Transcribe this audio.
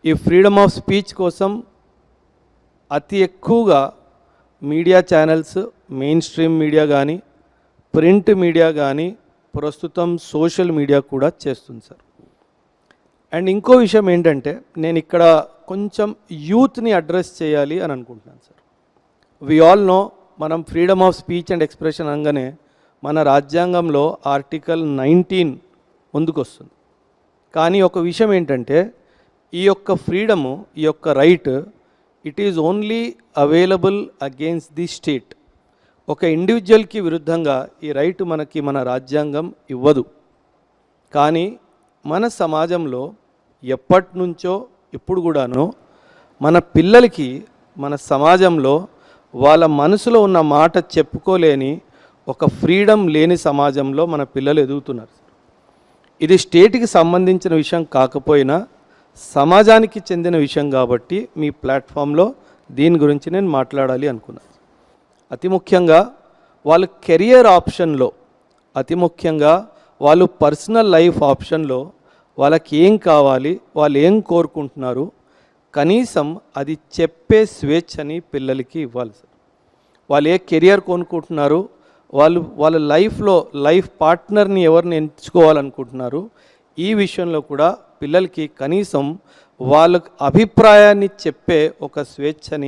ఈ freedom of speech కోసం అతి ఎక్కువగా media channels, main stream media కానీ, ప్రింట్ మీడియా కానీ, ప్రస్తుతం సోషల్ మీడియా కూడా చేస్తుంది సార్. అండ్ ఇంకో విషయం ఏంటంటే, నేను ఇక్కడ కొంచెం యూత్ని అడ్రస్ చేయాలి అని అనుకుంటున్నాను సార్. వి ఆల్ నో, మనం freedom of speech and expression అనగానే మన రాజ్యాంగంలో ఆర్టికల్ 19 ముందుకు వస్తుంది. కానీ ఒక విషయం ఏంటంటే, ఈ యొక్క ఫ్రీడము, ఈ యొక్క right, it is only available against the state. ఒక ఇండివిజువల్కి విరుద్ధంగా ఈ రైట్ మనకి మన రాజ్యాంగం ఇవ్వదు. కానీ మన సమాజంలో ఎప్పటి నుంచో ఇప్పుడు కూడాను మన పిల్లలకి మన సమాజంలో వాళ్ళ మనసులో ఉన్న మాట చెప్పుకోలేని ఒక ఫ్రీడమ్ లేని సమాజంలో మన పిల్లలు ఎదుగుతున్నారు. ఇది స్టేట్కి సంబంధించిన విషయం కాకపోయినా సమాజానికి చెందిన విషయం కాబట్టి మీ ప్లాట్ఫామ్లో దీని గురించి నేను మాట్లాడాలి అనుకున్నాను. అతి ముఖ్యంగా వాళ్ళ కెరియర్ ఆప్షన్లో, అతి ముఖ్యంగా వాళ్ళు పర్సనల్ లైఫ్ ఆప్షన్లో వాళ్ళకి ఏం కావాలి, వాళ్ళు ఏం కోరుకుంటున్నారు, కనీసం అది చెప్పే స్వేచ్ఛని పిల్లలకి ఇవ్వాలి సార్. వాళ్ళు ఏ కెరియర్ కొనుక్కుంటున్నారు, వాళ్ళ లైఫ్లో లైఫ్ పార్ట్నర్ని ఎవరిని ఎంచుకోవాలనుకుంటున్నారు, ఈ విషయంలో కూడా పిల్లలకి కనీసం వాళ్ళ అభిప్రాయాన్ని చెప్పే ఒక స్వేచ్ఛని